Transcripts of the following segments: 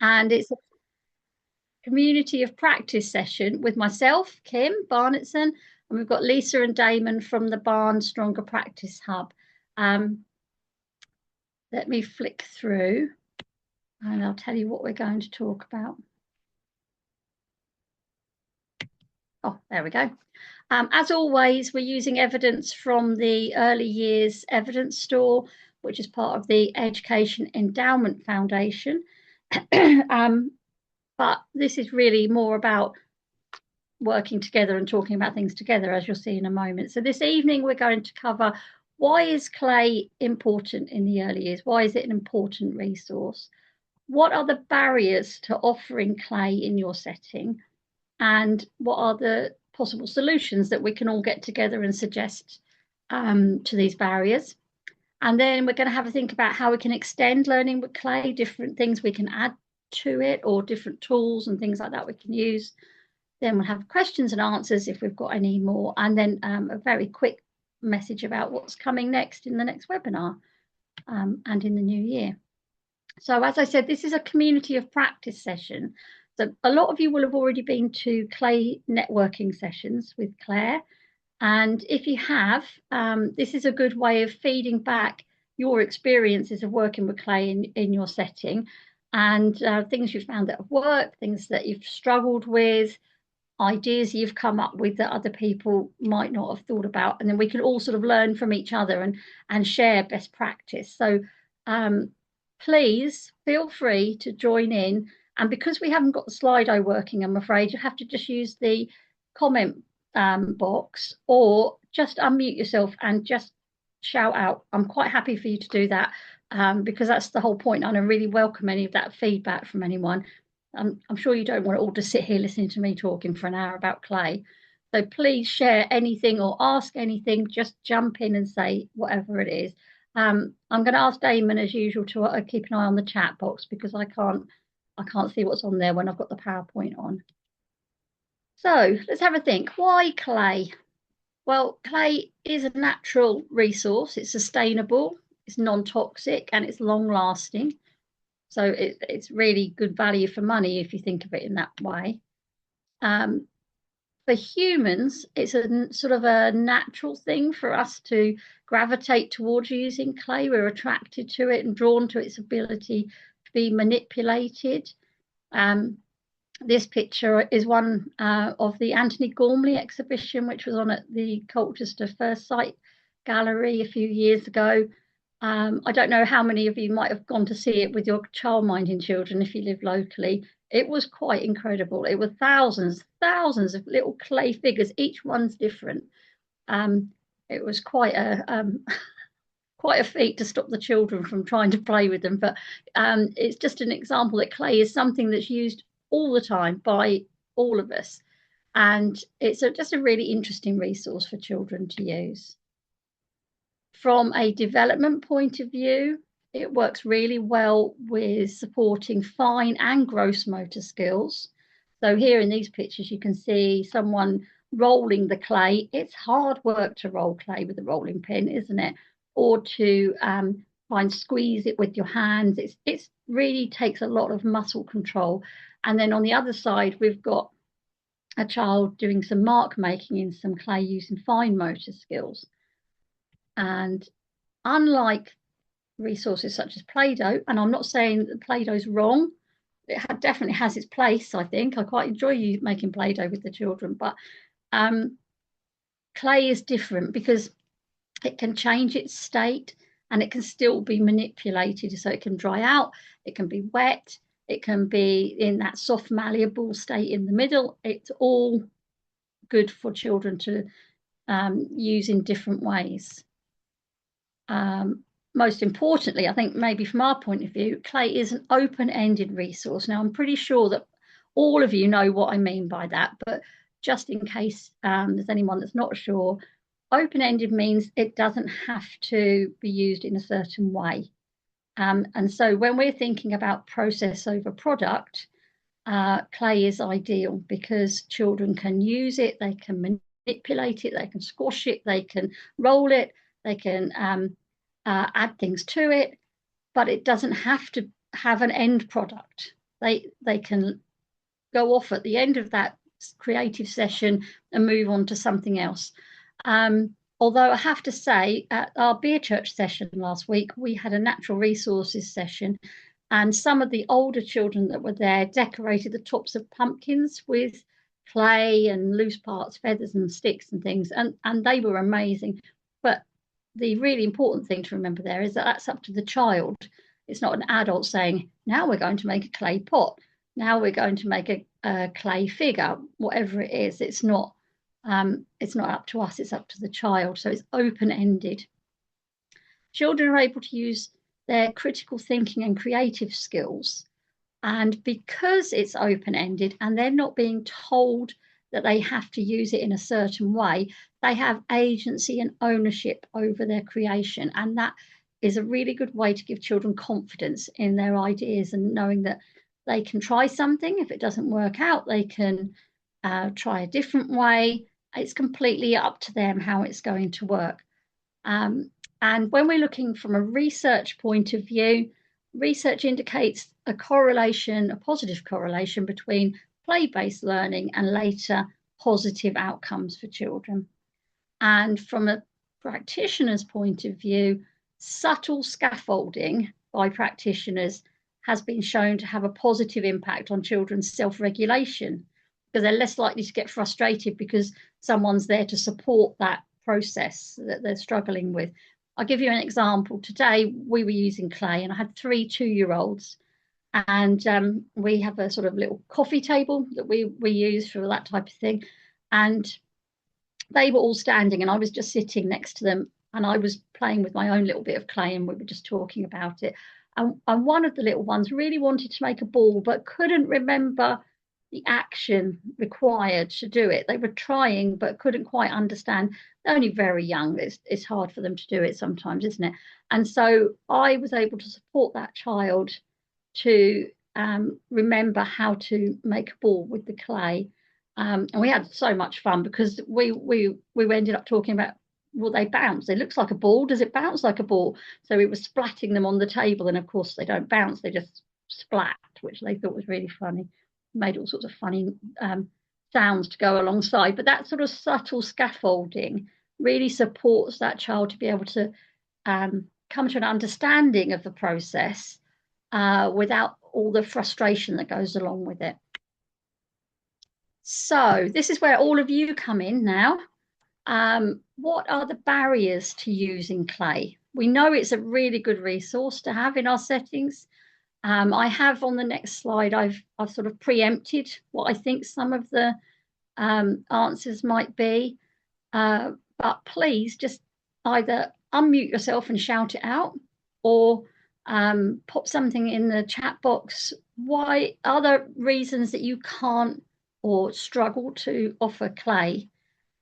and it's a community of practice session with myself, Kim Barnetson, and we've got Lisa and Damon from the Barn Stronger Practice Hub. Let me flick through and I'll tell you what we're going to talk about. Oh, there we go. As always, we're using evidence from the Early Years Evidence Store, which is part of the Education Endowment Foundation. But this is really more about working together and talking about things together, as you'll see in a moment. So this evening, we're going to cover, why is clay important in the early years? Why is it an important resource? What are the barriers to offering clay in your setting? And what are the possible solutions that we can all get together and suggest to these barriers? And then we're going to have a think about how we can extend learning with clay, different things we can add to it, or different tools and things like that we can use. Then we'll have questions and answers if we've got any more, and then a very quick message about what's coming next in the next webinar and in the new year. So as I said, this is a community of practice session. So a lot of you will have already been to clay networking sessions with Claire. And if you have, this is a good way of feeding back your experiences of working with clay in your setting, and things you've found that have worked, things that you've struggled with, ideas you've come up with that other people might not have thought about. And then we can all sort of learn from each other and share best practice. So please feel free to join in. And because we haven't got the Slido working, I'm afraid you have to just use the comment box, or just unmute yourself and just shout out. I'm quite happy for you to do that because that's the whole point. And I really welcome any of that feedback from anyone. I'm sure you don't want to all just sit here listening to me talking for an hour about clay. So please share anything or ask anything. Just jump in and say whatever it is. I'm going to ask Damon, as usual, to keep an eye on the chat box, because I can't see what's on there when I've got the PowerPoint on. So let's have a think. Why clay? Well, clay is a natural resource. It's sustainable, it's non-toxic, and it's long-lasting. So it's really good value for money if you think of it in that way. For humans, it's a sort of a natural thing for us to gravitate towards using clay. We're attracted to it and drawn to its ability to be manipulated. This picture is one of the Anthony Gormley exhibition, which was on at the Colchester First Sight Gallery a few years ago. I don't know how many of you might have gone to see it with your childminding children if you live locally. It was quite incredible. It was thousands of little clay figures. Each one's different. It was quite a feat to stop the children from trying to play with them. But it's just an example that clay is something that's used all the time by all of us. And it's just a really interesting resource for children to use. From a development point of view, it works really well with supporting fine and gross motor skills. So here in these pictures, you can see someone rolling the clay. It's hard work to roll clay with a rolling pin, isn't it? Or to try and squeeze it with your hands. It really takes a lot of muscle control. And then on the other side, we've got a child doing some mark making in some clay using fine motor skills. And unlike resources such as Play-Doh, and I'm not saying that Play-Doh is wrong, it definitely has its place, I think. I quite enjoy making Play-Doh with the children, but clay is different because it can change its state and it can still be manipulated. So it can dry out, it can be wet, it can be in that soft, malleable state in the middle. It's all good for children to use in different ways. Most importantly, I think maybe from our point of view, clay is an open-ended resource. Now, I'm pretty sure that all of you know what I mean by that, but just in case there's anyone that's not sure, open-ended means it doesn't have to be used in a certain way. And so when we're thinking about process over product, clay is ideal because children can use it, they can manipulate it, they can squash it, they can roll it, they can add things to it, but it doesn't have to have an end product. they can go off at the end of that creative session and move on to something else. Although I have to say, at our beer church session last week, we had a natural resources session, and some of the older children that were there decorated the tops of pumpkins with clay and loose parts, feathers and sticks and things, and they were amazing. But the really important thing to remember there is that that's up to the child. It's not an adult saying, now we're going to make a clay pot, now we're going to make a clay figure, whatever it is. It's not up to us, it's up to the child. So it's open-ended. Children are able to use their critical thinking and creative skills. And because it's open-ended and they're not being told that they have to use it in a certain way, they have agency and ownership over their creation. And that is a really good way to give children confidence in their ideas and knowing that they can try something. If it doesn't work out, they can try a different way. It's completely up to them how it's going to work. And when we're looking from a research point of view, research indicates a positive correlation between play-based learning and later positive outcomes for children. And from a practitioner's point of view, subtle scaffolding by practitioners has been shown to have a positive impact on children's self-regulation, because they're less likely to get frustrated because someone's there to support that process that they're struggling with. I'll give you an example. Today we were using clay and I had 3 2-year-olds, and we have a sort of little coffee table that we use for that type of thing. And they were all standing and I was just sitting next to them and I was playing with my own little bit of clay and we were just talking about it. And one of the little ones really wanted to make a ball but couldn't remember the action required to do it. They were trying but couldn't quite understand. They're only very young. It's hard for them to do it sometimes, isn't it? And so I was able to support that child to remember how to make a ball with the clay. And we had so much fun because we ended up talking about, well, they bounce. It looks like a ball. Does it bounce like a ball? So we were splatting them on the table. And of course, they don't bounce. They just splat, which they thought was really funny. Made all sorts of funny sounds to go alongside. But that sort of subtle scaffolding really supports that child to be able to come to an understanding of the process without all the frustration that goes along with it. So this is where all of you come in now. What are the barriers to using clay? We know it's a really good resource to have in our settings. I have on the next slide, I've sort of preempted what I think some of the answers might be. But please just either unmute yourself and shout it out, or pop something in the chat box. Why are there reasons that you can't or struggle to offer clay?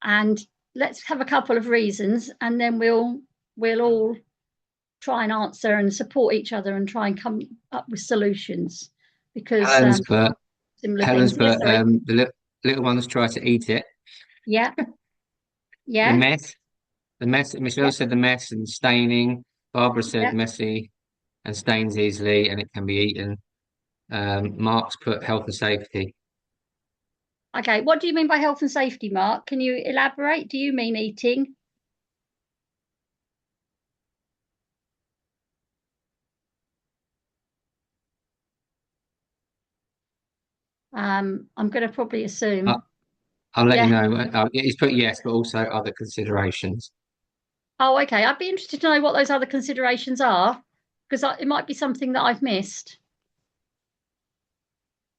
And let's have a couple of reasons, and then we'll all try and answer and support each other and try and come up with solutions. Because Helen's put the little ones try to eat it. Yeah. The mess. Michelle said the mess and staining. Barbara said messy and stains easily, and it can be eaten. Mark's put health and safety. Okay, what do you mean by health and safety, Mark? Can you elaborate? Do you mean eating? I'm going to probably assume. I'll let you know. He's put yes, but also other considerations. Oh, okay. I'd be interested to know what those other considerations are, because it might be something that I've missed.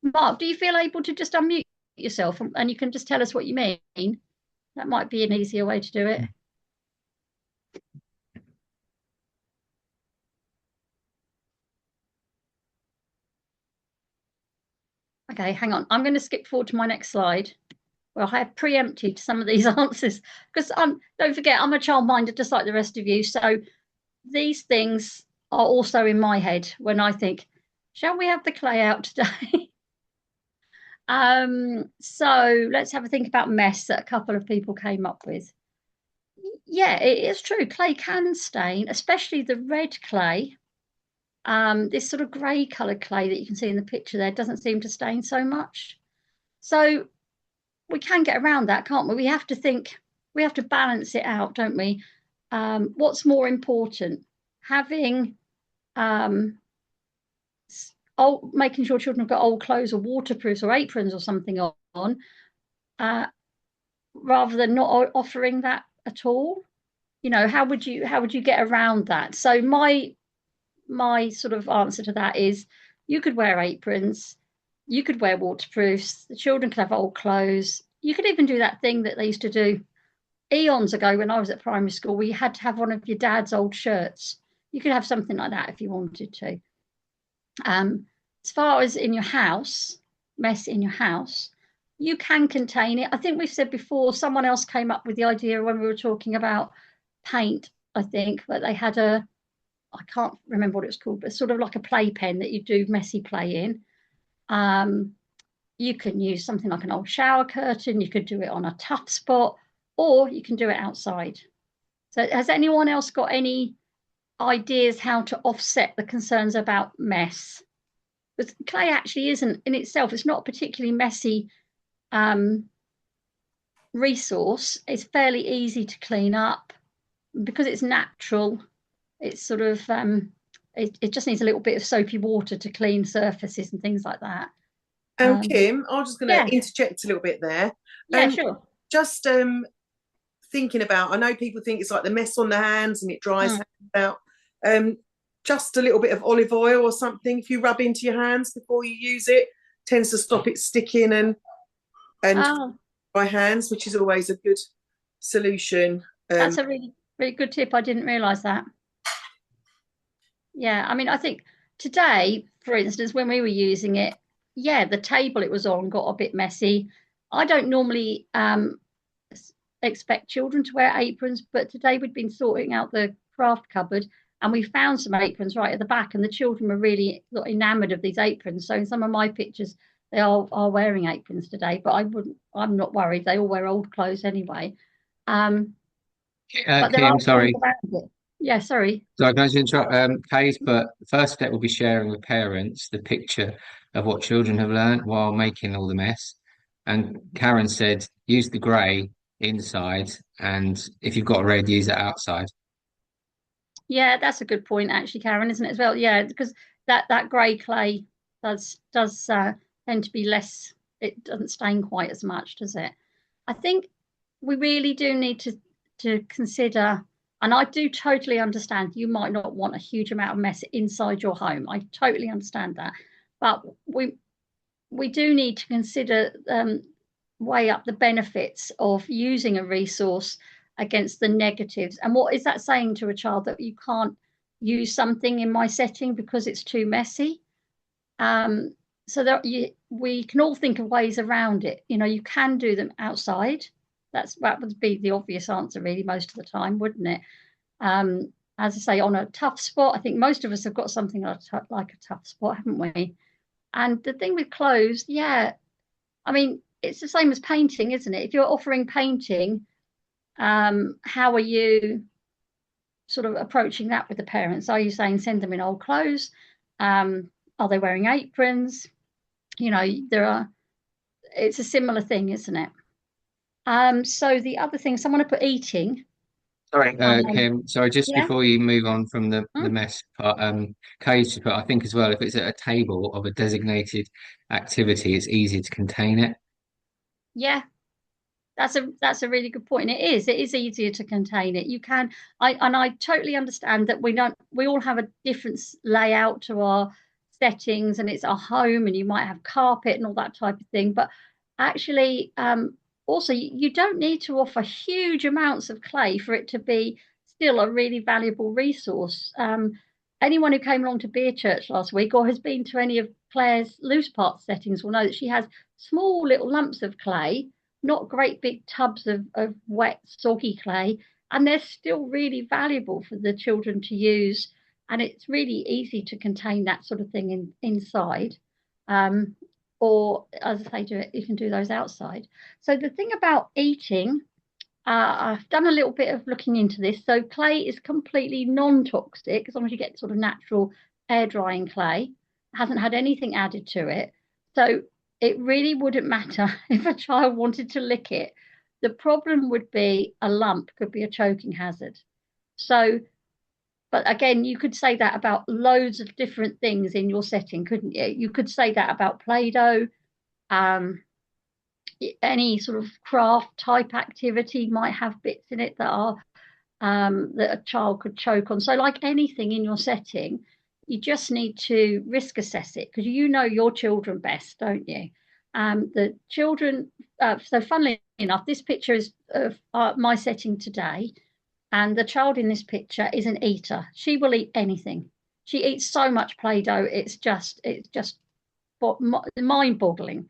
Mark, do you feel able to just unmute yourself and you can just tell us what you mean? That might be an easier way to do it. Okay, hang on. I'm going to skip forward to my next slide. Well, I have preempted some of these answers because don't forget, I'm a childminder just like the rest of you. So these things are also in my head when I think, shall we have the clay out today? So let's have a think about mess that a couple of people came up with. Yeah, it is true. Clay can stain, especially the red clay. This sort of grey coloured clay that you can see in the picture there doesn't seem to stain so much. So we can get around that, can't we? We have to think, we have to balance it out, don't we? What's more important? Having making sure children have got old clothes or waterproofs or aprons or something on, uh, rather than not offering that at all. You know, how would you get around that? So my sort of answer to that is you could wear aprons, you could wear waterproofs, the children could have old clothes. You could even do that thing that they used to do eons ago when I was at primary school, where you had to have one of your dad's old shirts. You could have something like that if you wanted to. As far as in your house, mess in your house, you can contain it. I think we've said before, someone else came up with the idea when we were talking about paint, I think, but they had I can't remember what it was called, but sort of like a play pen that you do messy play in. Um, you can use something like an old shower curtain, you could do it on a tough spot, or you can do it outside. So has anyone else got any ideas how to offset the concerns about mess? Because clay actually isn't in itself, it's not a particularly messy um, resource. It's fairly easy to clean up because it's natural. It's sort of it just needs a little bit of soapy water to clean surfaces and things like that. Kim, I'm just going to Yeah, interject a little bit there. yeah, sure. Just thinking about, I know people think it's like the mess on the hands and it dries out. Just a little bit of olive oil or something, if you rub into your hands before you use it, tends to stop it sticking and Oh, dry hands, which is always a good solution. that's a really, really good tip. I didn't realize that. Yeah, I mean, I think today, for instance, when we were using it, yeah, the table it was on got a bit messy. I don't normally expect children to wear aprons, but today we'd been sorting out the craft cupboard and we found some aprons right at the back, and the children were really enamored of these aprons. So in some of my pictures, they are wearing aprons today, but I'm not worried. They all wear old clothes anyway. But there are Kim, ways sorry. around it. Yeah, sorry. So I'm going to interrupt. Kay's put the first step will be sharing with parents the picture of what children have learned while making all the mess. And Karen said, use the grey inside, and if you've got a red, use it outside. Yeah, that's a good point, actually, Karen, isn't it as well? Yeah, because that grey clay does tend to be less. It doesn't stain quite as much, does it? I think we really do need to consider, and I do totally understand you might not want a huge amount of mess inside your home. I totally understand that, but we do need to consider weigh up the benefits of using a resource against the negatives. And what is that saying to a child, that you can't use something in my setting because it's too messy? So we can all think of ways around it. You know, you can do them outside. That would be the obvious answer, really, most of the time, wouldn't it? As I say, on a tough spot, I think most of us have got something like a tough spot, haven't we? And the thing with clothes, yeah, I mean, it's the same as painting, isn't it? If you're offering painting, how are you sort of approaching that with the parents? Are you saying send them in old clothes? Are they wearing aprons? You know, it's a similar thing, isn't it? So the other thing, someone to put eating. Sorry, Um, Kim. Sorry, just yeah. before you move on from the Mm, mess part, Kay's just put, I think as well, if it's at a table of a designated activity, it's easier to contain it. yeah, that's a really good point. It is easier to contain it. You can I totally understand that we all have a different layout to our settings, and it's our home, and you might have carpet and all that type of thing. But actually, also you don't need to offer huge amounts of clay for it to be still a really valuable resource. Anyone who came along to Beer Church last week or has been to any of Claire's loose parts settings will know that she has small little lumps of clay, not great big tubs of wet, soggy clay, and they're still really valuable for the children to use. And it's really easy to contain that sort of thing inside. Um, or as I say, you can do those outside. So the thing about eating, I've done a little bit of looking into this. So clay is completely non-toxic as long as you get sort of natural air drying clay, hasn't had anything added to it. So it really wouldn't matter if a child wanted to lick it. The problem would be a lump could be a choking hazard. So, but again, you could say that about loads of different things in your setting, couldn't you? You could say that about Play-Doh. Any sort of craft type activity might have bits in it that are that a child could choke on. So, like anything in your setting, you just need to risk assess it because you know your children best, don't you? The children. So, funnily enough, this picture is of my setting today, and the child in this picture is an eater. She will eat anything. She eats so much Play-Doh. It's just mind-boggling.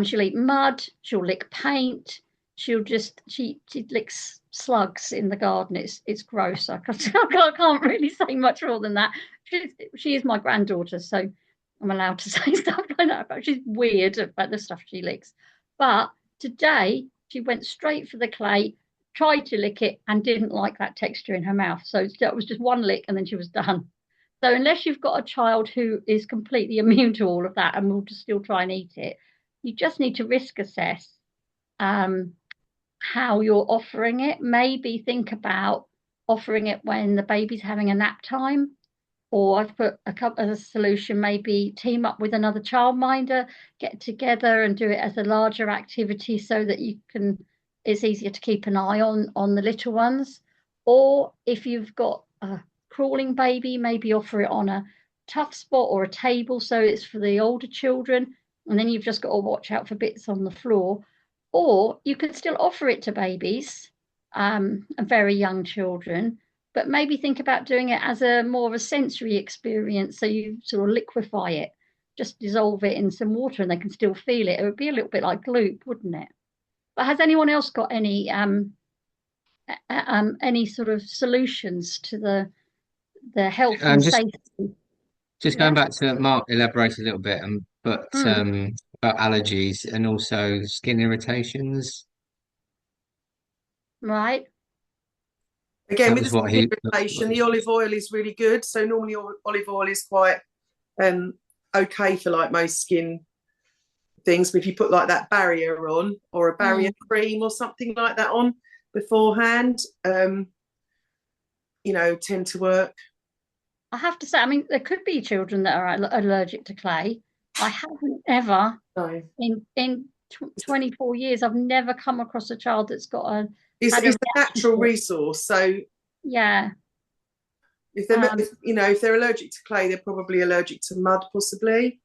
She'll eat mud. She'll lick paint. She licks slugs in the garden. It's gross. I can't really say much more than that. She is my granddaughter, so I'm allowed to say stuff like that. But she's weird about the stuff she licks. But today she went straight for the clay, tried to lick it, and didn't like that texture in her mouth. So that was just one lick, and then she was done. So unless you've got a child who is completely immune to all of that and will just still try and eat it, you just need to risk assess how you're offering it. Maybe think about offering it when the baby's having a nap time. Or I've put a couple as a solution, maybe team up with another childminder, get together and do it as a larger activity so that it's easier to keep an eye on the little ones. Or if you've got a crawling baby, maybe offer it on a tough spot or a table so it's for the older children, and then you've just got to watch out for bits on the floor. Or you could still offer it to babies and very young children, but maybe think about doing it as a more of a sensory experience. So you sort of liquefy it, just dissolve it in some water and they can still feel it. It would be a little bit like gloop, wouldn't it? But has anyone else got any sort of solutions to the health and Just safety? going Yeah. back to Mark elaborate a little bit, but about allergies and also skin irritations. Again, That with was the what skin he. irritation, the olive oil is really good. So normally olive oil is quite okay for like most skin things. But if you put like that barrier on or a barrier cream or something like that on beforehand, tend to work. I have to say, I mean, there could be children that are allergic to clay. I haven't ever, No. in 24 years, I've never come across a child that's got It's had a a natural resource. So yeah. if they're allergic to clay, they're probably allergic to mud, possibly.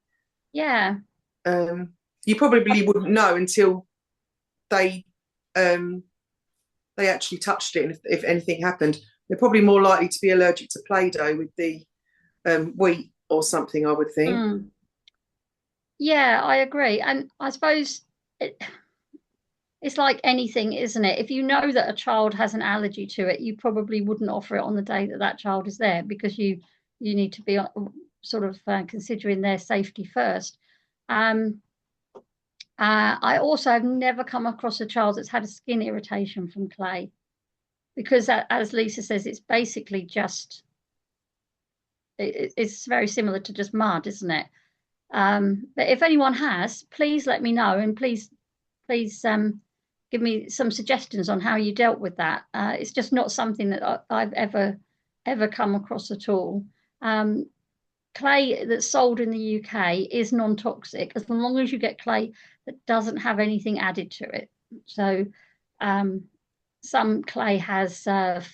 Yeah. You probably wouldn't know until they actually touched it, and if anything happened, they're probably more likely to be allergic to Play-Doh with the wheat or something, I would think. Yeah, I agree. And I suppose it's like anything, isn't it? If you know that a child has an allergy to it, you probably wouldn't offer it on the day that that child is there because you need to be sort of considering their safety first. I also have never come across a child that's had a skin irritation from clay because, as Lisa says, it's basically just it's very similar to just mud, isn't it? But if anyone has, please let me know, and please give me some suggestions on how you dealt with that. It's just not something that I've ever come across at all. Clay that's sold in the UK is non-toxic as long as you get clay that doesn't have anything added to it. So some clay has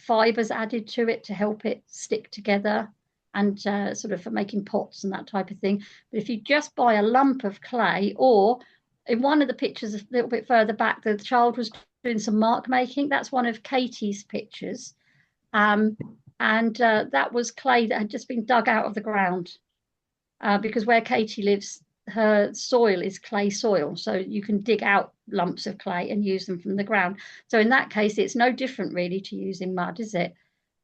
fibers added to it to help it stick together and sort of for making pots and that type of thing. But if you just buy a lump of clay, or in one of the pictures a little bit further back, the child was doing some mark making. That's one of Katie's pictures. And that was clay that had just been dug out of the ground because where Katie lives, her soil is clay soil. So you can dig out lumps of clay and use them from the ground. So in that case, it's no different really to using mud, is it?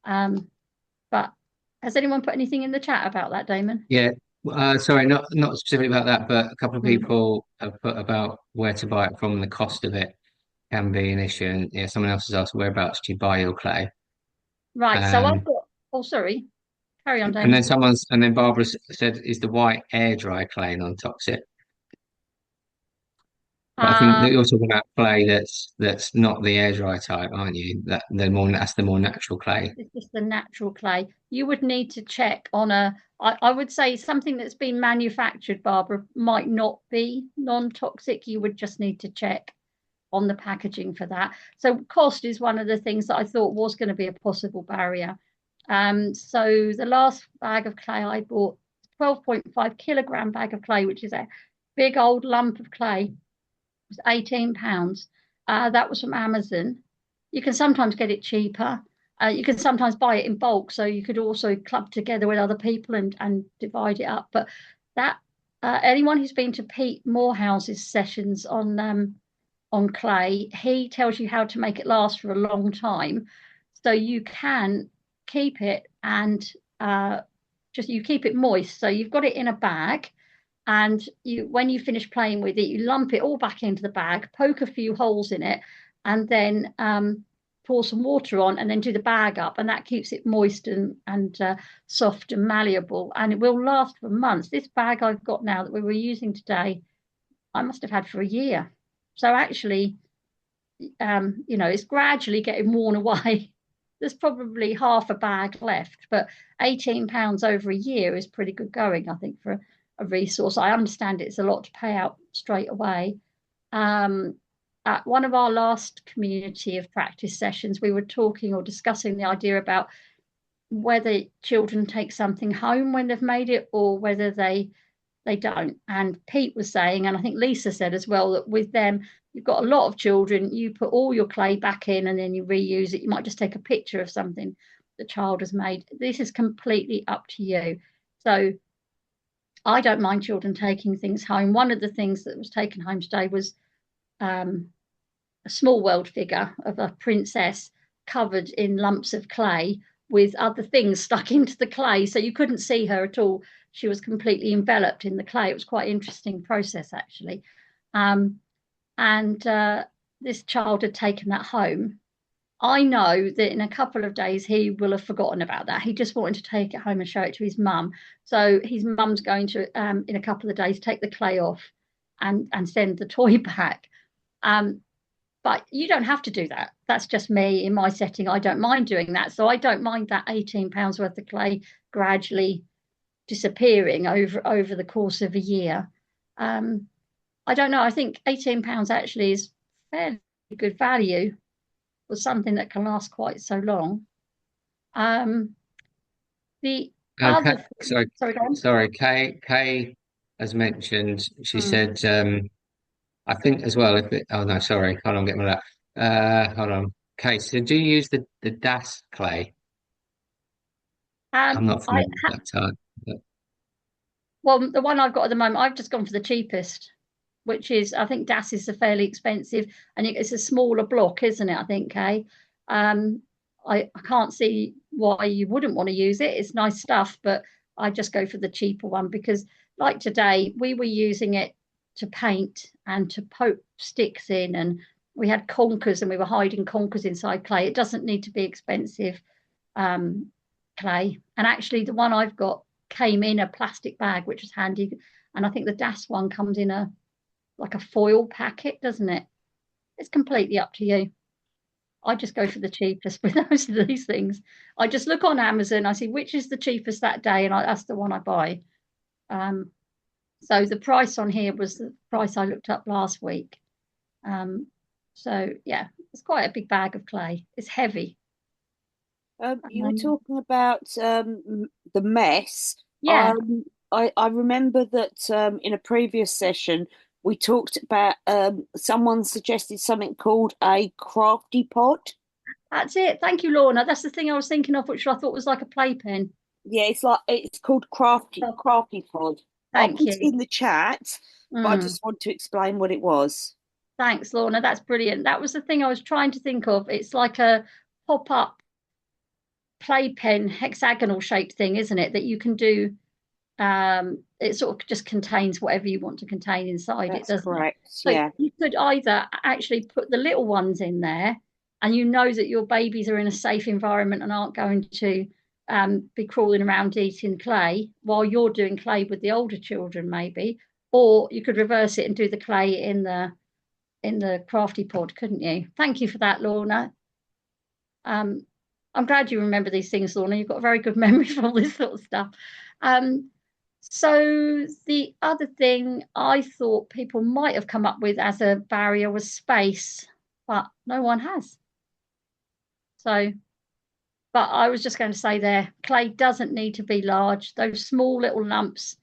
But has anyone put anything in the chat about that, Damon? Yeah, sorry, not specifically about that, but a couple of people have put about where to buy it from and the cost of it can be an issue. And yeah, someone else has asked whereabouts do you buy your clay? Right. So I've got. Oh, sorry. Carry on, And Damien. then Barbara said, "Is the white air dry clay non-toxic?" But I think that you're talking about clay that's not the air dry type, aren't you? That's the more natural clay. It's just the natural clay. You would need to check on I would say something that's been manufactured, Barbara, might not be non-toxic. You would just need to check on the packaging for that. So cost is one of the things that I thought was going to be a possible barrier. So the last bag of clay I bought, 12.5 kilogram bag of clay, which is a big old lump of clay, was £18. That was from Amazon. You can sometimes get it cheaper. You can sometimes buy it in bulk, so you could also club together with other people and divide it up. But that anyone who's been to Pete Morehouse's sessions on clay, he tells you how to make it last for a long time. So you can keep it and just you keep it moist. So you've got it in a bag, and when you finish playing with it, you lump it all back into the bag, poke a few holes in it, and then pour some water on, and then do the bag up, and that keeps it moist and soft and malleable, and it will last for months. This bag I've got now that we were using today, I must have had for a year. So actually, it's gradually getting worn away. There's probably half a bag left, but £18 over a year is pretty good going, I think, for a resource. I understand it's a lot to pay out straight away. At one of our last community of practice sessions, we were talking or discussing the idea about whether children take something home when they've made it or whether they don't. And Pete was saying, and I think Lisa said as well, that with them, you've got a lot of children, you put all your clay back in and then you reuse it. You might just take a picture of something the child has made. This is completely up to you. So I don't mind children taking things home. One of the things that was taken home today was a small world figure of a princess covered in lumps of clay with other things stuck into the clay. So you couldn't see her at all. She was completely enveloped in the clay. It was quite an interesting process, actually. And this child had taken that home. I know that in a couple of days he will have forgotten about that. He just wanted to take it home and show it to his mum. So his mum's going to, in a couple of days, take the clay off and send the toy back. But you don't have to do that. That's just me in my setting. I don't mind doing that. So I don't mind that £18 worth of clay gradually disappearing over the course of a year. I don't know. I think £18 actually is fairly good value for something that can last quite so long. The other sorry, Kay has mentioned. She said, I think as well. Oh no, sorry. Hold on, get my that. Hold on. Kay, so do you use the DAS clay? I'm not familiar with that type. But... Well, the one I've got at the moment, I've just gone for the cheapest, which is, I think DAS is a fairly expensive, and it's a smaller block, isn't it? I think, Kay. I can't see why you wouldn't want to use it. It's nice stuff, but I just go for the cheaper one because, like today, we were using it to paint and to poke sticks in, and we had conkers and we were hiding conkers inside clay. It doesn't need to be expensive clay. And actually, the one I've got came in a plastic bag, which was handy. And I think the DAS one comes in a foil packet, doesn't it? It's completely up to you. I just go for the cheapest with most of these things. I just look on Amazon, I see which is the cheapest that day, and that's the one I buy. So the price on here was the price I looked up last week. So yeah, it's quite a big bag of clay. It's heavy. You were talking about the mess. Yeah. I remember that in a previous session we talked about someone suggested something called a crafty pot. That's it. Thank you, Lorna. That's the thing I was thinking of, which I thought was like a playpen. Yeah, it's called crafty pod. I'll put it in the chat, but I just want to explain what it was. Thanks, Lorna. That's brilliant. That was the thing I was trying to think of. It's like a pop-up playpen, hexagonal shaped thing, isn't it? That you can do. It sort of just contains whatever you want to contain inside. That's it, doesn't correct. it? So yeah. You could either actually put the little ones in there, and you know that your babies are in a safe environment and aren't going to be crawling around eating clay while you're doing clay with the older children, maybe. Or you could reverse it and do the clay in the crafty pod, couldn't you? Thank you for that, Lorna. I'm glad you remember these things, Lorna. You've got a very good memory for all this sort of stuff. So the other thing I thought people might have come up with as a barrier was space, but no one has. So, but I was just going to say there, clay doesn't need to be large. Those small little lumps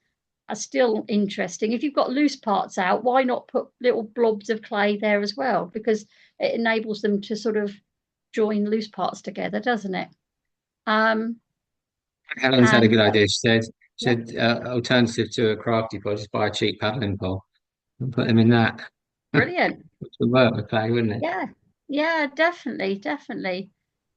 are still interesting. If you've got loose parts out, why not put little blobs of clay there as well? Because it enables them to sort of join loose parts together, doesn't it? Helen's had a good idea. She said alternative to a crafty pod, just buy a cheap paddling pole and put them in that. Brilliant. Which would work with clay, wouldn't it? Yeah, definitely.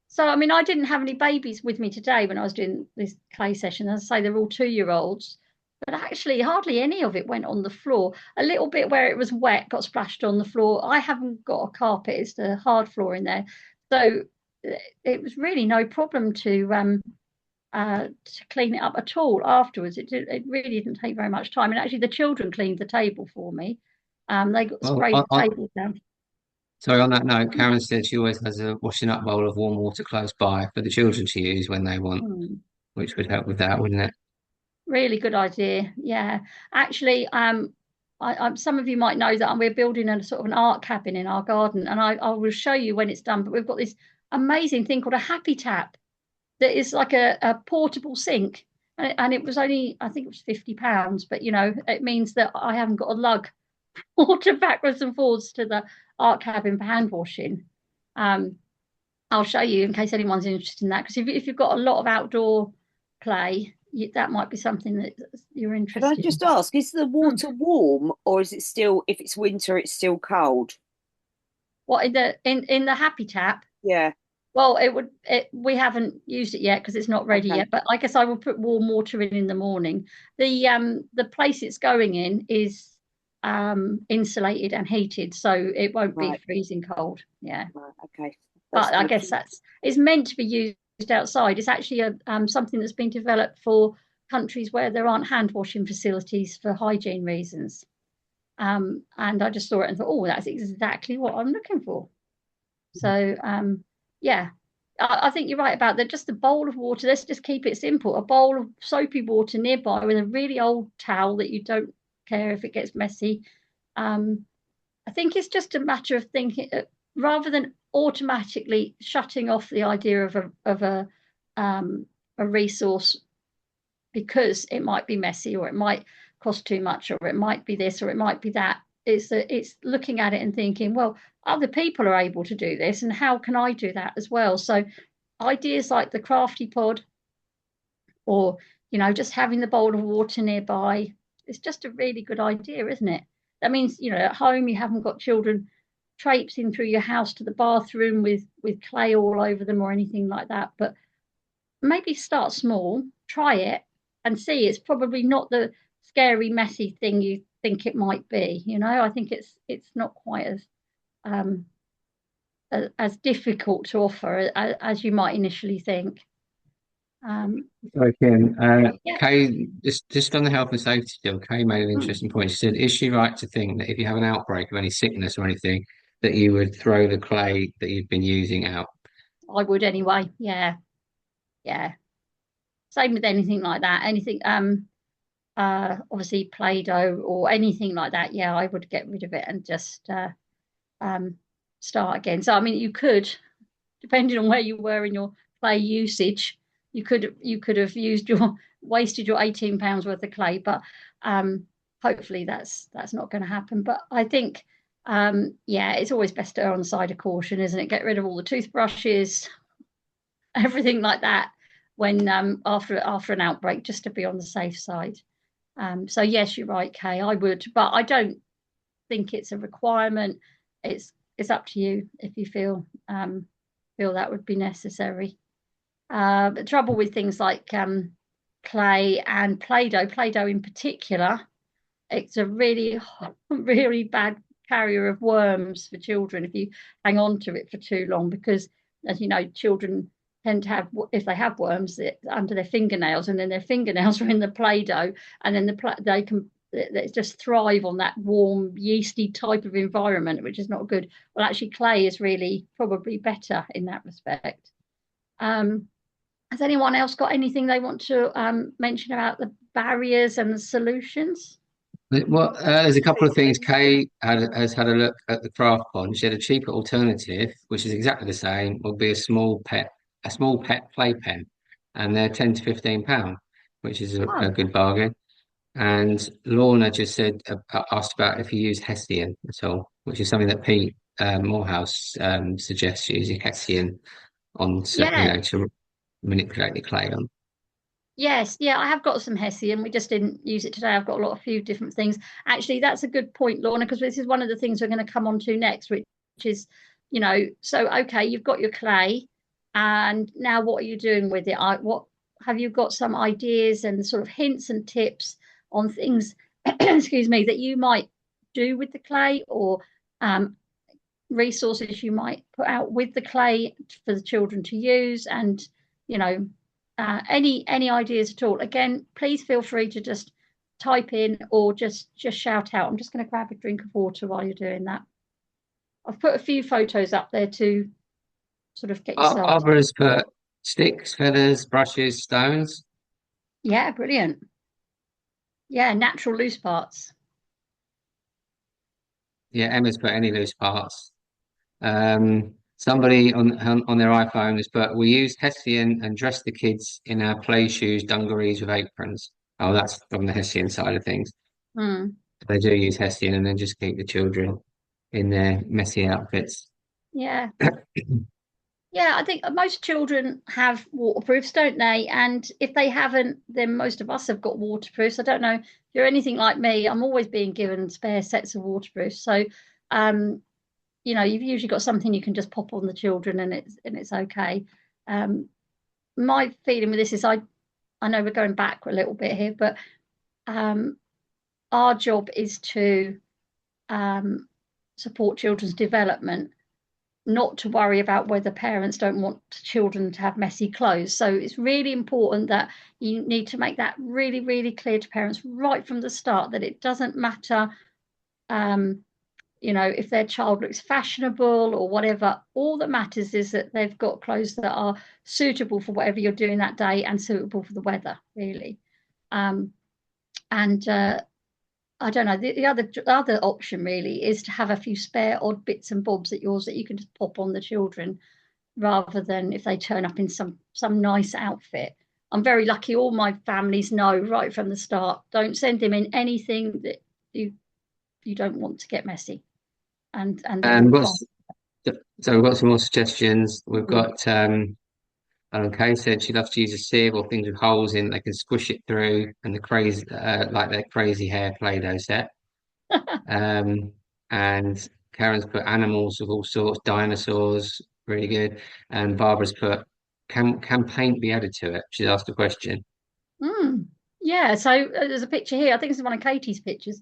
So, I mean, I didn't have any babies with me today when I was doing this clay session. As I say, they're all 2-year-olds. But actually, hardly any of it went on the floor. A little bit where it was wet got splashed on the floor. I haven't got a carpet. It's the hard floor in there. So it was really no problem to clean it up at all afterwards. It really didn't take very much time. And actually, the children cleaned the table for me. They got sprayed the table down. Sorry, on that note, Karen said she always has a washing up bowl of warm water close by for the children to use when they want, which would help with that, wouldn't it? Really good idea. Yeah. Actually, some of you might know that we're building a sort of an art cabin in our garden, and I will show you when it's done. But we've got this amazing thing called a happy tap that is like a portable sink. And it was only, I think it was £50, but it means that I haven't got to lug water backwards and forwards to the art cabin for hand washing. I'll show you in case anyone's interested in that, because if you've got a lot of outdoor play, that might be something that you're interested in. Can I just ask, is the water warm, or is it still, if it's winter, it's still cold? What, in the happy tap? Yeah. Well, we haven't used it yet because it's not ready yet, but I guess I will put warm water in the morning. The place it's going in is insulated and heated, so it won't be freezing cold. Yeah. Right, okay. But I guess it's meant to be used outside. It's actually something that's been developed for countries where there aren't hand washing facilities for hygiene reasons. And I just saw it and thought, oh, that's exactly what I'm looking for. So yeah, I think you're right about that. Just a bowl of water. Let's just keep it simple. A bowl of soapy water nearby with a really old towel that you don't care if it gets messy. I think it's just a matter of thinking rather than automatically shutting off the idea of a resource because it might be messy or it might cost too much or it might be this or it might be that. It's looking at it and thinking, well, other people are able to do this and how can I do that as well? So ideas like the crafty pod or just having the bowl of water nearby, it's just a really good idea, isn't it? That means at home you haven't got children traipsing through your house to the bathroom with clay all over them or anything like that. But maybe start small, try it and see. It's probably not the scary messy thing you think it might be. I think it's not quite as difficult to offer as you might initially think. Sorry, Kim. Kay, just on the health and safety still, Kay made an interesting point. She said, is she right to think that if you have an outbreak of any sickness or anything, that you would throw the clay that you've been using out? I would anyway. Yeah. Same with anything like that. Anything, obviously Play-Doh or anything like that. Yeah, I would get rid of it and just start again. So I mean, you could, depending on where you were in your clay usage, you could have wasted your £18 worth of clay, but hopefully that's not going to happen. But I think it's always best to err on the side of caution, isn't it? Get rid of all the toothbrushes, everything like that when after an outbreak, just to be on the safe side. So yes, you're right, Kay, I would, but I don't think it's a requirement. It's up to you if you feel that would be necessary. The trouble with things like clay and Play-Doh in particular, it's a really, really bad carrier of worms for children if you hang on to it for too long, because as you know, children tend to have, if they have worms, under their fingernails, and then their fingernails are in the Play-Doh, and then they just thrive on that warm, yeasty type of environment, which is not good. Well, actually, clay is really probably better in that respect. Has anyone else got anything they want to mention about the barriers and the solutions? Well, there's a couple of things. Kay has had a look at the craft pond. She had a cheaper alternative, which is exactly the same, would be a small pet playpen, and they're 10 to 15 pound, which is a good bargain. And Lorna just said, asked about if you use Hessian at all, which is something that Pete Morehouse suggests using Hessian on, to manipulate the clay on. Yes, yeah, I have got some Hessian. We just didn't use it today. I've got a few different things. Actually, that's a good point, Lorna, because this is one of the things we're going to come on to next, which is, so okay, you've got your clay, and now what are you doing with it? What have you got some ideas and sort of hints and tips on things, excuse me, that you might do with the clay, or resources you might put out with the clay for the children to use, and any ideas at all? Again, please feel free to just type in or just shout out. I'm just going to grab a drink of water while you're doing that. I've put a few photos up there to sort of get you started. Barbara's put sticks, feathers, brushes, stones. Yeah, brilliant. Yeah, natural loose parts. Yeah, Emma's put any loose parts. Somebody on their iPhone has put, we used Hessian and dressed the kids in our play shoes, dungarees with aprons. Oh, that's from the Hessian side of things. They do use Hessian and then just keep the children in their messy outfits. Yeah. Yeah, I think most children have waterproofs, don't they? And if they haven't, then most of us have got waterproofs. I don't know if you're anything like me. I'm always being given spare sets of waterproofs. So, you've usually got something you can just pop on the children, and it's okay. My feeling with this is, I know we're going back a little bit here, but our job is to support children's development, not to worry about whether parents don't want children to have messy clothes. So it's really important that you need to make that really, really clear to parents right from the start, that it doesn't matter, if their child looks fashionable or whatever. All that matters is that they've got clothes that are suitable for whatever you're doing that day and suitable for the weather, really. I don't know, the other option really is to have a few spare odd bits and bobs at yours that you can just pop on the children, rather than if they turn up in some nice outfit. I'm very lucky. All my families know right from the start, don't send them in anything that you don't want to get messy. And so we've got some more suggestions. We've got Kay said she loves to use a sieve or things with holes in, they can squish it through, and the crazy like their crazy hair Play-Doh set. And Karen's put animals of all sorts, dinosaurs, really good. And Barbara's put, can paint be added to it? She's asked a question. Yeah, so there's a picture here. I think this is one of Katie's pictures,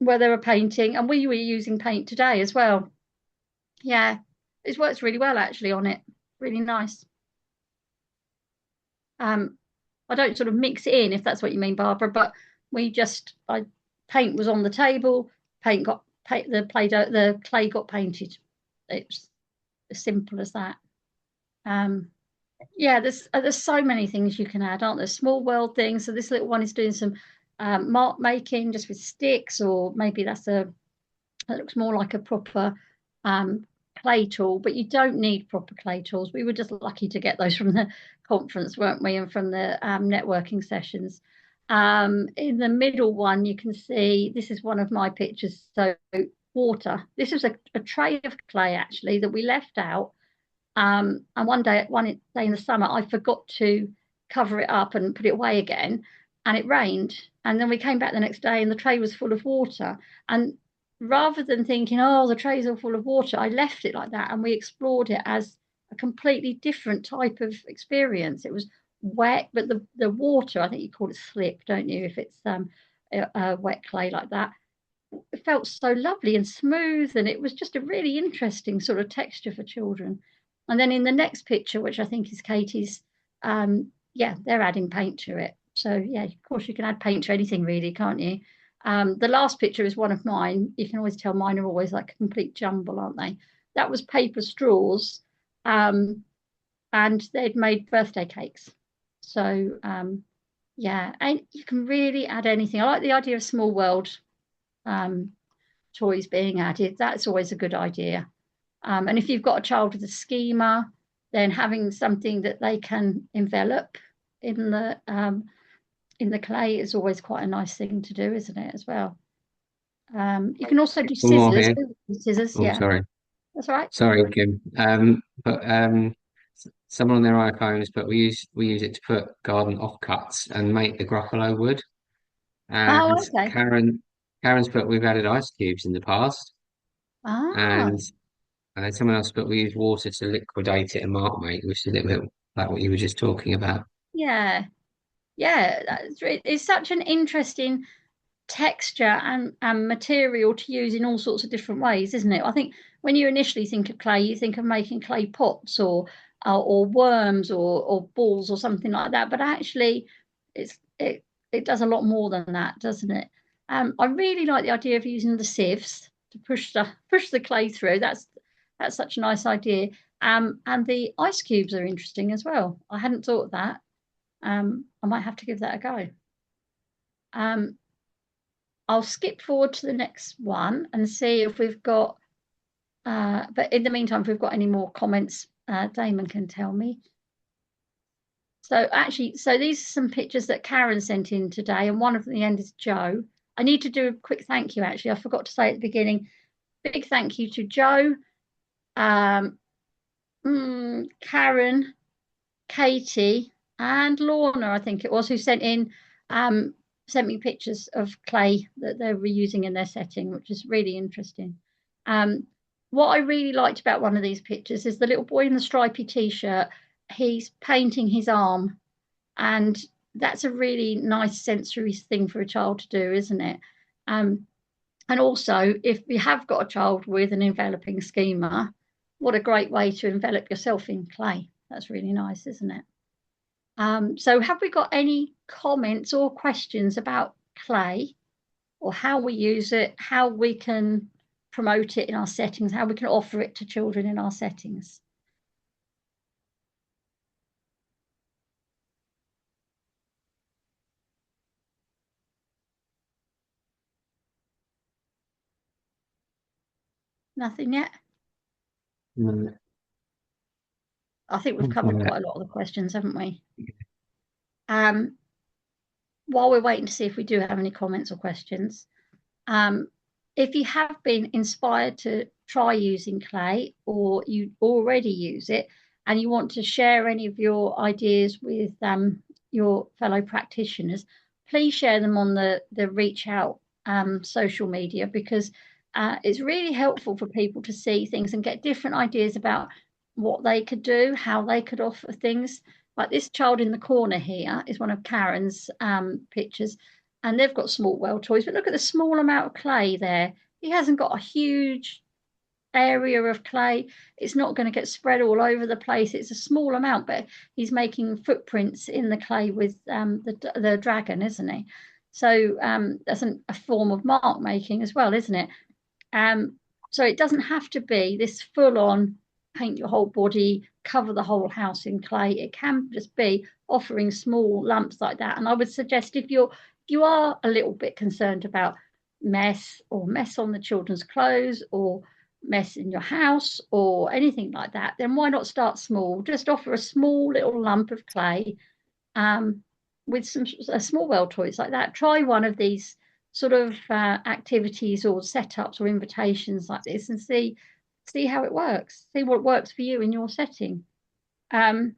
where they were painting, and we were using paint today as well. Yeah, it works really well actually on it. Really nice. I don't sort of mix it in, if that's what you mean, Barbara, but paint was on the table, the clay got painted. It's as simple as that. Yeah, there's so many things you can add, aren't there? Small world things. So this little one is doing some mark making just with sticks, or maybe that looks more like a proper clay tool, but you don't need proper clay tools. We were just lucky to get those from the conference, weren't we, and from the networking sessions. In the middle one, you can see, this is one of my pictures. So water. This is a tray of clay actually that we left out. And one day in the summer, I forgot to cover it up and put it away again, and it rained. And then we came back the next day, and the tray was full of water. And rather than thinking, oh, the tray's all full of water, I left it like that, and we explored it as a completely different type of experience. It was wet, but the water, I think you call it slip, don't you, if it's wet clay like that. It felt so lovely and smooth, and it was just a really interesting sort of texture for children. And then in the next picture, which I think is Katie's, yeah, they're adding paint to it. So yeah, of course you can add paint to anything really, can't you? The last picture is one of mine. You can always tell mine are always like a complete jumble, aren't they? That was paper straws, and they'd made birthday cakes. So yeah, and you can really add anything. I like the idea of small world toys being added. That's always a good idea. And if you've got a child with a schema, then having something that they can envelop in the clay is always quite a nice thing to do, isn't it, as well? You can also do One more scissors. here. Scissors, Oh, yeah, sorry. that's all right. Sorry, Kim. But someone on their iPhones, but we use it to put garden offcuts and make the Gruffalo wood. Oh, And okay. Karen's put we've added ice cubes in the past, Ah, and then someone else put we use water to liquidate it and markmate, which is a little bit like what you were just talking about. yeah, yeah. It's such an interesting texture and material to use in all sorts of different ways, isn't it? I think when you initially think of clay, you think of making clay pots or worms or balls or something like that. But actually, it does a lot more than that, doesn't it? I really like the idea of using the sieves to push the clay through. That's such a nice idea. And the ice cubes are interesting as well. I hadn't thought of that. I might have to give that a go. I'll skip forward to the next one and see if we've got, but in the meantime, if we've got any more comments, Damon can tell me. So actually, these are some pictures that Karen sent in today, and one of the end is Joe. I need to do a quick thank you, actually. I forgot to say at the beginning, big thank you to Joe, Karen, Katie, and Lorna, I think it was, who sent me pictures of clay that they're reusing in their setting, which is really interesting. What I really liked about one of these pictures is the little boy in the stripy t-shirt. He's painting his arm, and that's a really nice sensory thing for a child to do, isn't it? And also, if you have got a child with an enveloping schema, what a great way to envelop yourself in clay. That's really nice, isn't it? So have we got any comments or questions about clay or how we use it, how we can promote it in our settings, how we can offer it to children in our settings? Nothing yet? Mm. I think we've covered quite a lot of the questions, haven't we? While we're waiting to see if we do have any comments or questions, if you have been inspired to try using clay or you already use it and you want to share any of your ideas with your fellow practitioners, please share them on the Reach Out social media, because it's really helpful for people to see things and get different ideas about what they could do, how they could offer things. Like this child in the corner here is one of Karen's pictures, and they've got small well toys, but look at the small amount of clay there. He hasn't got a huge area of clay. It's not going to get spread all over the place. It's a small amount, but he's making footprints in the clay with the dragon, isn't he? So that's a form of mark making as well, isn't it? So it doesn't have to be this full on paint your whole body, cover the whole house in clay. It can just be offering small lumps like that. And I would suggest if you are a little bit concerned about mess on the children's clothes or mess in your house or anything like that, then why not start small? Just offer a small little lump of clay with some small well toys like that. Try one of these sort of activities or setups or invitations like this and see how it works. See what works for you in your setting. I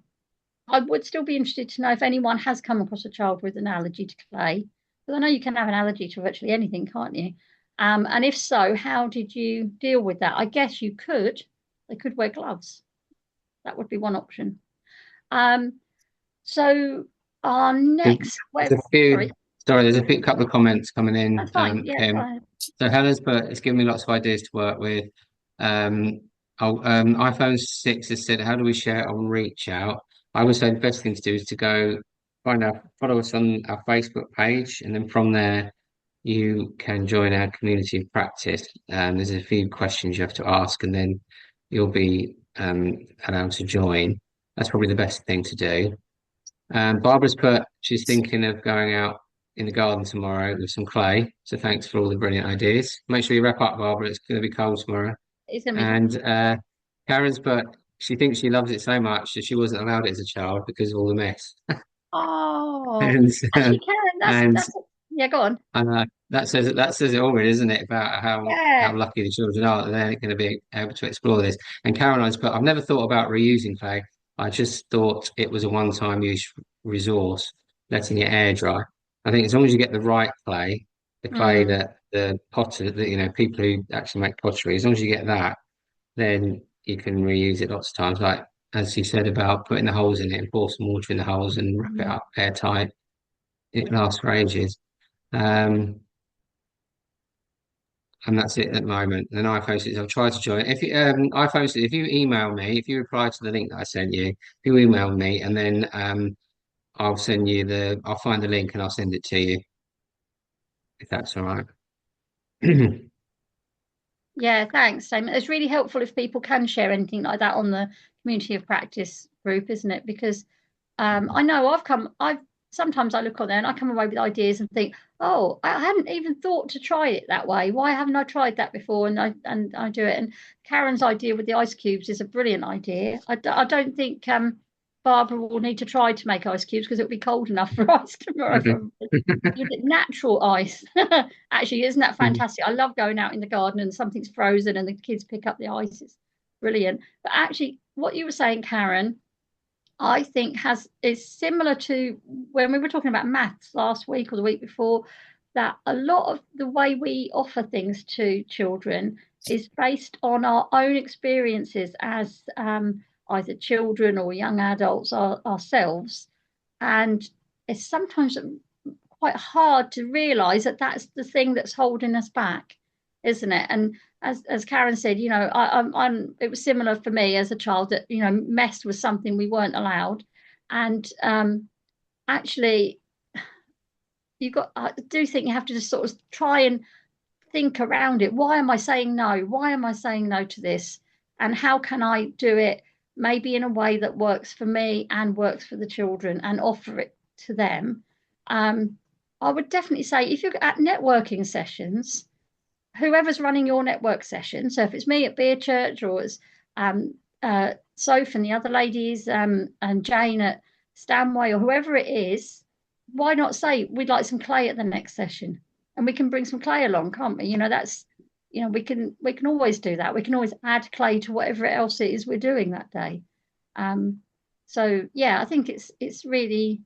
would still be interested to know if anyone has come across a child with an allergy to clay, because I know you can have an allergy to virtually anything, can't you? And if so, how did you deal with that? I guess they could wear gloves. That would be one option. So our next There's a couple of comments coming in. That's fine. Yeah, Kim. So Helen's put, it's given me lots of ideas to work with. iPhone 6 has said, how do we share it on Reach Out? I would say the best thing to do is to go follow us on our Facebook page, and then from there you can join our community of practice. There's a few questions you have to ask, and then you'll be allowed to join. That's probably the best thing to do. Barbara's put she's thinking of going out in the garden tomorrow with some clay. So thanks for all the brilliant ideas. Make sure you wrap up, Barbara. It's going to be cold tomorrow. It's gonna be. And Karen's put she thinks she loves it so much that she wasn't allowed it as a child because of all the mess. Oh, And actually, Karen, and that's yeah. Go on. that says it all, really, isn't it? About how Yeah. lucky the children are that they're going to be able to explore this. And Caroline's put, I've never thought about reusing clay. I just thought it was a one-time use resource, letting it air dry. I think as long as you get the right clay, the clay Mm, that the potter, that people who actually make pottery, as long as you get that, then you can reuse it lots of times. Like as you said about putting the holes in it and pour some water in the holes and wrap it mm. up airtight, it lasts for ages. Um, and that's it at the moment. And iPhone 6, I've tried to join. If you iPhone 6, if you email me, if you reply to the link that I sent you, if you email me, and then I'll find the link and I'll send it to you, if that's all right. Yeah, thanks, Damon. It's really helpful if people can share anything like that on the community of practice group, isn't it? Because I know I've sometimes I look on there and I come away with ideas and think, oh, I hadn't even thought to try it that way. Why haven't I tried that before? And I do it. And Karen's idea with the ice cubes is a brilliant idea. I don't think Barbara will need to try to make ice cubes because it'll be cold enough for us tomorrow. Natural ice. Actually, isn't that fantastic? I love going out in the garden and something's frozen and the kids pick up the ice. It's brilliant. But actually, what you were saying, Karen, I think is similar to when we were talking about maths last week or the week before, that a lot of the way we offer things to children is based on our own experiences as either children or young adults ourselves. And it's sometimes quite hard to realize that that's the thing that's holding us back, isn't it? And as Karen said, I'm it was similar for me as a child that mess was something we weren't allowed, and actually, I do think you have to just sort of try and think around it. Why am I saying no? Why am I saying no to this? And how can I do it maybe in a way that works for me and works for the children and offer it to them? I would definitely say if you're at networking sessions, whoever's running your network session, so if it's me at Beer Church or it's Soph and the other ladies and Jane at Stanway or whoever it is, why not say we'd like some clay at the next session? And we can bring some clay along, can't we? We can always do that. We can always add clay to whatever else it is we're doing that day. So yeah, I think it's really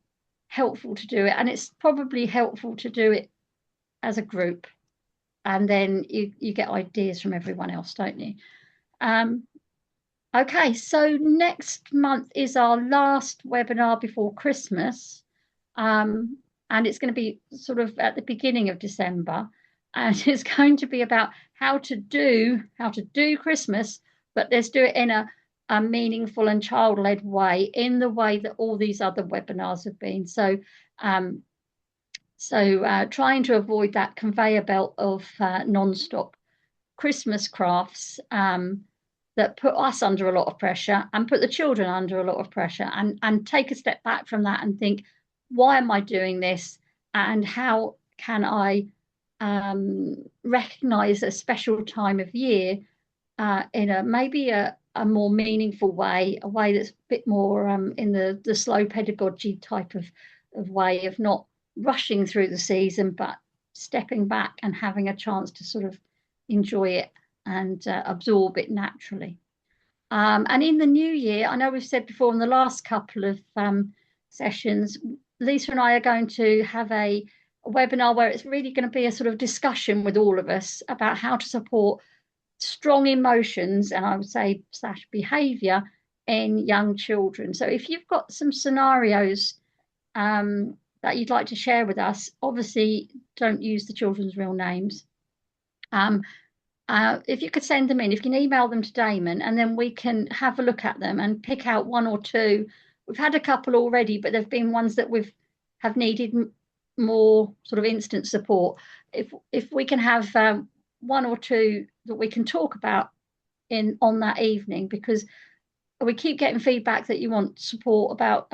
helpful to do it, and it's probably helpful to do it as a group, and then you get ideas from everyone else, don't you? Okay, so next month is our last webinar before Christmas, and it's going to be sort of at the beginning of December, and it's going to be about how to do Christmas, but let's do it in a meaningful and child-led way, in the way that all these other webinars have been. So trying to avoid that conveyor belt of non-stop Christmas crafts that put us under a lot of pressure and put the children under a lot of pressure, and take a step back from that and think, why am I doing this, and how can I recognize a special time of year in maybe a more meaningful way, a way that's a bit more in the slow pedagogy type of way of not rushing through the season, but stepping back and having a chance to sort of enjoy it and absorb it naturally. And in the new year, I know we've said before in the last couple of sessions, Lisa and I are going to have a webinar where it's really going to be a sort of discussion with all of us about how to support strong emotions, and I would say / behavior in young children. So if you've got some scenarios that you'd like to share with us, obviously don't use the children's real names. If you could send them in, if you can email them to Damon, and then we can have a look at them and pick out one or two. We've had a couple already, but there've been ones that we've have needed more sort of instant support. If we can have one or two that we can talk about in on that evening, because we keep getting feedback that you want support about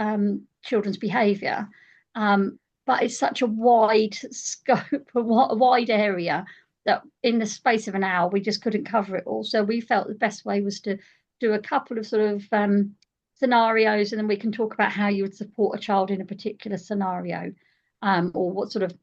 children's behaviour, but it's such a wide scope, a wide area, that in the space of an hour we just couldn't cover it all. So we felt the best way was to do a couple of sort of scenarios, and then we can talk about how you would support a child in a particular scenario, or what sort of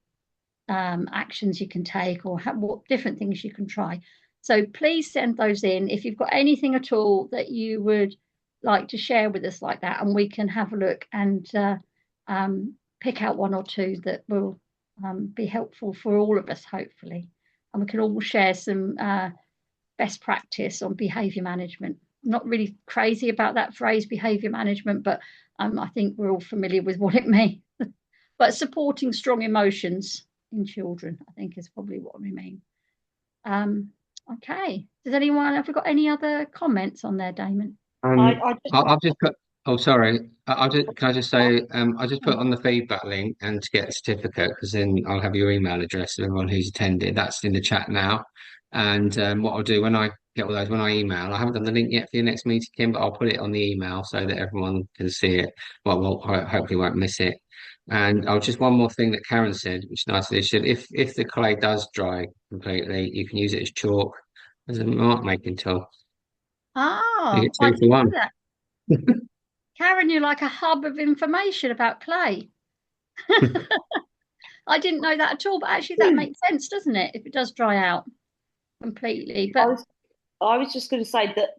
actions you can take, or what different things you can try. So please send those in if you've got anything at all that you would like to share with us like that, and we can have a look and pick out one or two that will be helpful for all of us, hopefully. And we can all share some best practice on behaviour management. I'm not really crazy about that phrase, behaviour management, but I think we're all familiar with what it means. But supporting strong emotions in children, I think, is probably what we mean. Okay. Have we got any other comments on there, Damon? I've just put. Oh, sorry. Can I just say, I just put on the feedback link and to get a certificate, because then I'll have your email address of everyone who's attended. That's in the chat now. And what I'll do when I get all those, when I email, I haven't done the link yet for your next meeting, Kim, but I'll put it on the email so that everyone can see it. Well, hopefully won't miss it. And I'll just one more thing that Karen said, which is nice addition. If the clay does dry completely, you can use it as chalk as a mark making tool. You Oh, get I two for didn't know one. that. Karen, you're like a hub of information about clay. I didn't know that at all, but actually that makes sense, doesn't it? If it does dry out completely. But I was just going to say that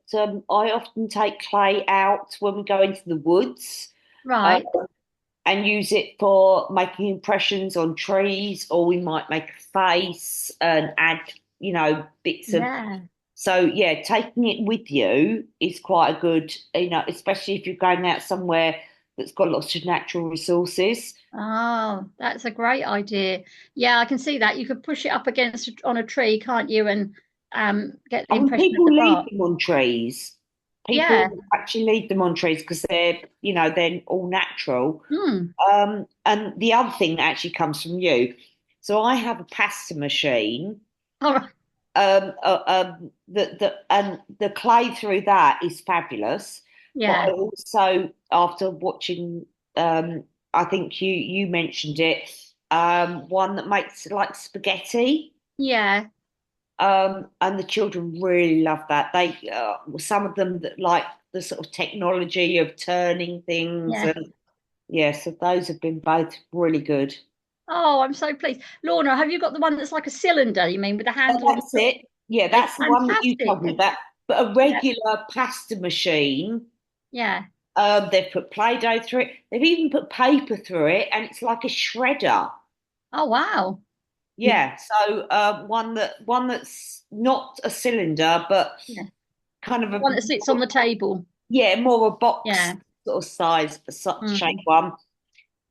I often take clay out when we go into the woods, right, and use it for making impressions on trees, or we might make a face and add, bits of. yeah. So yeah, taking it with you is quite a good, especially if you're going out somewhere that's got lots of natural resources. Oh, that's a great idea. Yeah, I can see that. You could push it up against on a tree, can't you? And get the I mean, impression of people the leave bark. them on trees. Yeah. People actually leave them on trees because they're all natural. Hmm. And the other thing that actually comes from you. So I have a pasta machine. All right. And the clay through that is fabulous. But I Yeah. also, after watching, I think you mentioned it, one that makes like spaghetti. Yeah. And the children really love that. They some of them that like the sort of technology of turning things, Yeah. and yeah, so those have been both really good. Oh, I'm so pleased. Lorna, have you got the one that's like a cylinder, you mean, with a handle on the That's top? it. Yeah, It's that's the one that you told me fantastic. about. But a Yeah. regular pasta machine, Yeah. they've put Play-Doh through it. They've even put paper through it, and it's like a shredder. Oh, wow. Yeah, so one that's not a cylinder, but Yeah. kind of The one that sits on the table. more a box Yeah. sort of size, shape Mm.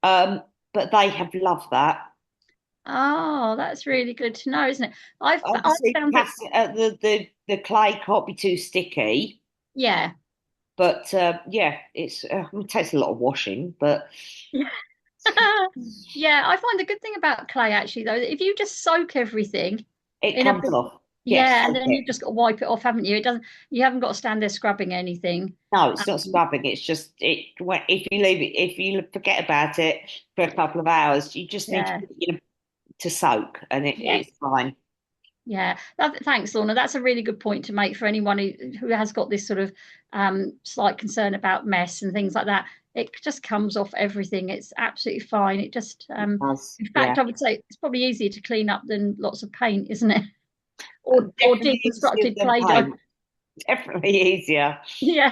one. But they have loved that. Oh, that's really good to know, isn't it? I Obviously, found that, the clay can't be too sticky, yeah. but yeah, it takes a lot of washing, but Yeah, I find the good thing about clay actually though, that if you just soak everything it in a comes bit, off. Yes, yeah, and then okay. you've just got to wipe it off, haven't you? You haven't got to stand there scrubbing anything. No, it's not Um, scrubbing. It's just if you leave it, if you forget about it for a couple of hours, you just need to yeah, put it to soak, and yeah, it's fine. yeah. Thanks, Lorna. That's a really good point to make for anyone who has got this sort of slight concern about mess and things like that. It just comes off everything. It's absolutely fine. It just, As in yeah, fact, I would say it's probably easier to clean up than lots of paint, isn't it? Or definitely easier deconstructed than Play-Doh. paint. Definitely easier. Yeah,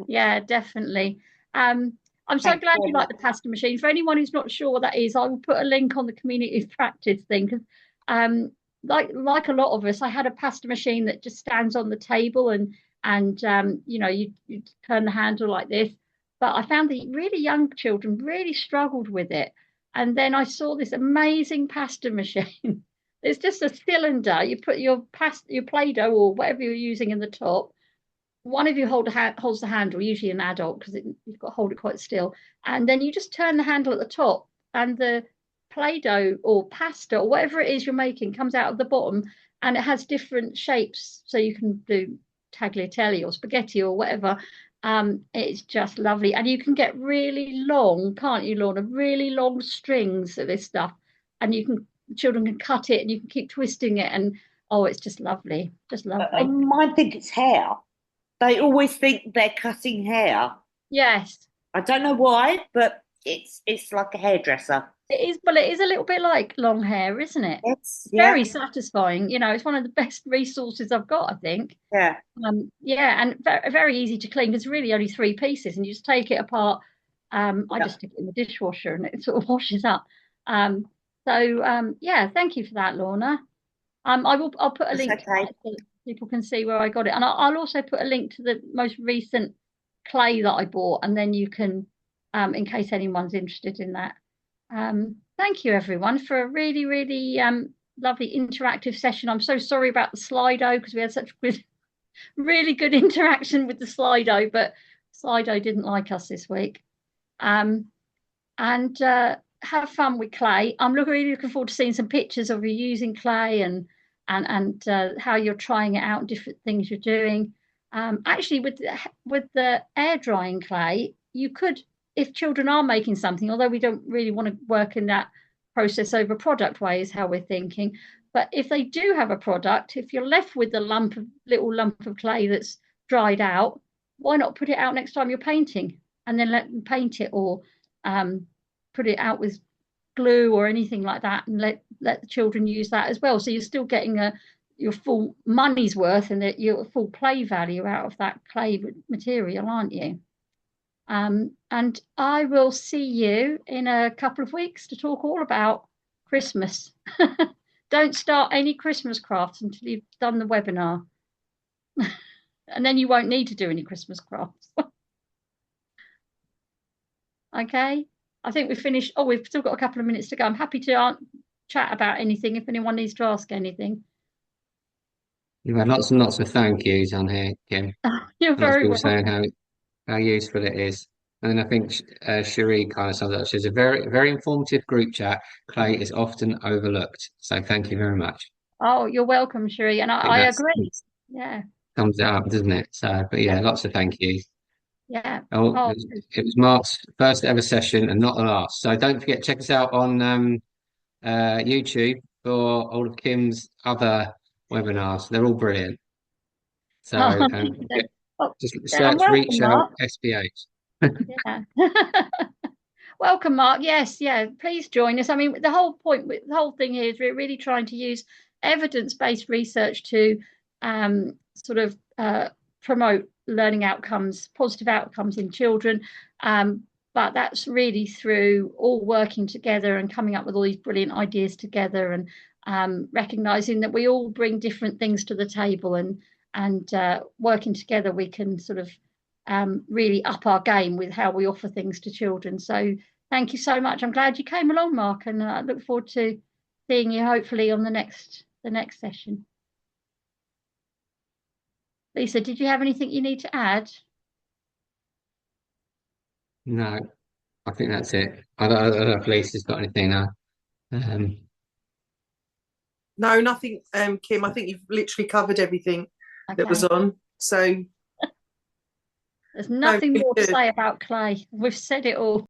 yeah, definitely. I'm so Thanks glad very you like much. the pasta machine. For anyone who's not sure what that is, I will put a link on the community of practice thing. 'Cause, like a lot of us, I had a pasta machine that just stands on the table, and you turn the handle like this. But I found that really young children really struggled with it. And then I saw this amazing pasta machine It's just a cylinder. You put your Play-Doh or whatever you're using in the top. One of you holds the handle, usually an adult, because you've got to hold it quite still. And then you just turn the handle at the top, and the Play-Doh or pasta or whatever it is you're making comes out of the bottom, and it has different shapes. So you can do tagliatelle or spaghetti or whatever. It's just lovely. And you can get really long, can't you, Lorna? Really long strings of this stuff. And children can cut it and you can keep twisting it. And oh, it's just lovely. Just lovely. Mine think it's hair. They always think they're cutting hair. Yes. I don't know why, but it's like a hairdresser. It is, but it is a little bit like long hair, isn't it? It's very satisfying. It's one of the best resources I've got, I think. Yeah. And very easy to clean. There's really only 3 pieces, and you just take it apart. I just stick it in the dishwasher, and it sort of washes up. Thank you for that, Lorna. I'll put a link to it so people can see where I got it, and I'll also put a link to the most recent clay that I bought, and then you can, in case anyone's interested in that. Thank you, everyone, for a really, really lovely interactive session. I'm so sorry about the Slido because we had such really good interaction with the Slido, but Slido didn't like us this week. And have fun with clay. I'm really looking forward to seeing some pictures of you using clay and how you're trying it out, different things you're doing. Actually, with the air drying clay, you could, if children are making something, although we don't really want to work in that process over product way is how we're thinking. But if they do have a product, if you're left with a little lump of clay that's dried out, why not put it out next time you're painting and then let them paint it, or put it out with glue or anything like that, and let the children use that as well. So you're still getting your full money's worth and your full play value out of that clay material, aren't you? And I will see you in a couple of weeks to talk all about Christmas. Don't start any Christmas crafts until you've done the webinar. And then you won't need to do any Christmas crafts. Okay, I think we've finished. Oh, we've still got a couple of minutes to go. I'm happy to chat about anything if anyone needs to ask anything. You've had lots and lots of thank yous on here, Kim. You're very welcome. Saying how useful it is. And I think Cherie kind of sums it up. She's a very, very informative group chat. Clay is often overlooked. So thank you very much. Oh, you're welcome, Cherie. And I agree. Yeah. Sums it up, doesn't it? So, but yeah, lots of thank yous. Yeah. It was Mark's first ever session and not the last. So don't forget, check us out on YouTube for all of Kim's other webinars. They're all brilliant. So just search Reach Out SPH. Yeah. Welcome, Mark. Yes, yeah. Please join us. I mean, the whole thing here is we're really trying to use evidence-based research to sort of promote learning outcomes, positive outcomes in children. But that's really through all working together and coming up with all these brilliant ideas together, and recognizing that we all bring different things to the table, and working together we can sort of really up our game with how we offer things to children. So thank you so much. I'm glad you came along, Mark, and I look forward to seeing you hopefully on the next session. Lisa, did you have anything you need to add? No, I think that's it. I don't know if Lisa's got anything now. No, nothing, Kim. I think you've literally covered everything that was on. So there's nothing more to say about clay. We've said it all.